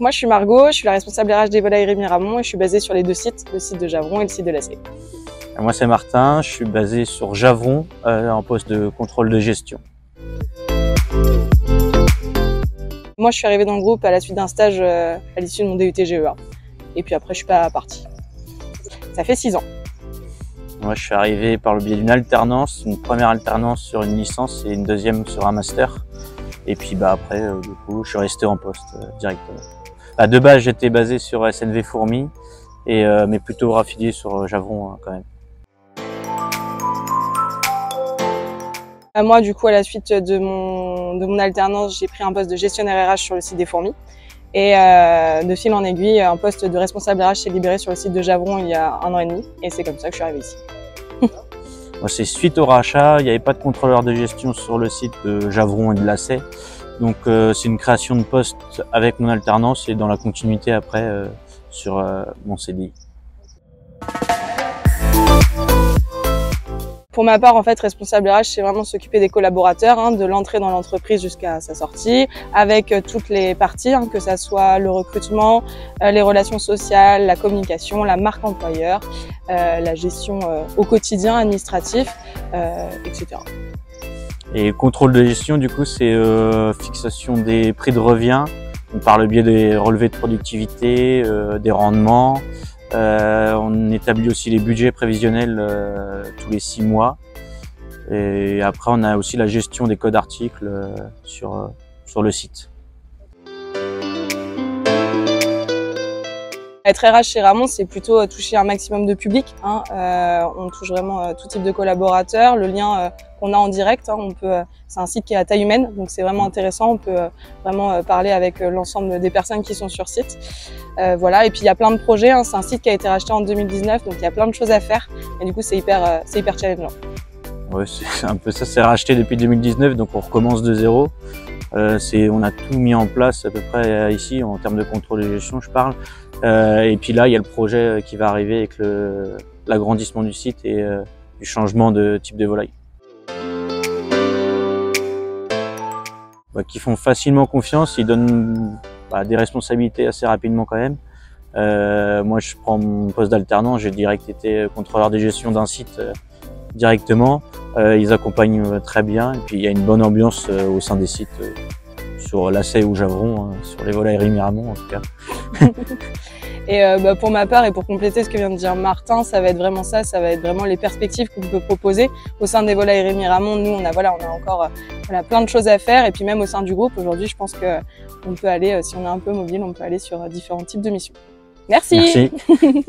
Moi, je suis Margot, je suis la responsable RH des volailleries Miramont et je suis basée sur les deux sites, le site de Javron et le site de Lacé. Moi, c'est Martin, je suis basé sur Javron en poste de contrôle de gestion. Moi, je suis arrivée dans le groupe à la suite d'un stage à l'issue de mon DUT GEA. Et puis après, je suis pas partie. Ça fait 6 ans. Moi, je suis arrivé par le biais d'une alternance, une première alternance sur une licence et une deuxième sur un master. Et puis après, du coup, je suis resté en poste directement. De base, j'étais basé sur SNV Fourmi, mais plutôt raffilié sur Javron quand même. Moi, du coup, à la suite de mon alternance, j'ai pris un poste de gestionnaire RH sur le site des Fourmis. Et de fil en aiguille, un poste de responsable RH s'est libéré sur le site de Javron il y a 1 an et demi. Et c'est comme ça que je suis arrivée ici. C'est suite au rachat, il n'y avait pas de contrôleur de gestion sur le site de Javron et de Lacé. Donc c'est une création de poste avec mon alternance et dans la continuité après sur mon CDI. Pour ma part, en fait, responsable RH, c'est vraiment s'occuper des collaborateurs, de l'entrée dans l'entreprise jusqu'à sa sortie, avec toutes les parties, que ça soit le recrutement, les relations sociales, la communication, la marque employeur, la gestion au quotidien administratif, etc. Et contrôle de gestion, du coup, c'est fixation des prix de revient, par le biais des relevés de productivité, des rendements. On établit aussi les budgets prévisionnels tous les 6 mois. Et après, on a aussi la gestion des codes articles sur le site. Être RH chez Ramon, c'est plutôt toucher un maximum de public. On touche vraiment tout type de collaborateurs. Le lien qu'on a en direct, c'est un site qui est à taille humaine, donc c'est vraiment intéressant. On peut vraiment parler avec l'ensemble des personnes qui sont sur site. Voilà. Et puis il y a plein de projets. C'est un site qui a été racheté en 2019, donc il y a plein de choses à faire. Et du coup, c'est hyper challengeant. Ouais, c'est un peu ça. C'est racheté depuis 2019, donc on recommence de zéro. On a tout mis en place à peu près ici en termes de contrôle de gestion, je parle. Et puis là, il y a le projet qui va arriver avec l'agrandissement du site et du changement de type de volaille. Qui font facilement confiance, ils donnent des responsabilités assez rapidement quand même. Moi, je prends mon poste d'alternant, j'ai direct été contrôleur de gestion d'un site directement. Ils accompagnent très bien et puis il y a une bonne ambiance au sein des sites sur Lacé ou Javron, sur les volailleries Miramont en tout cas. Et pour ma part et pour compléter ce que vient de dire Martin, ça va être vraiment ça, ça va être vraiment les perspectives qu'on peut proposer au sein des volailleries Miramont. Nous, on a encore plein de choses à faire et puis même au sein du groupe, aujourd'hui, je pense qu'on peut aller, si on est un peu mobile, on peut aller sur différents types de missions. Merci. Merci.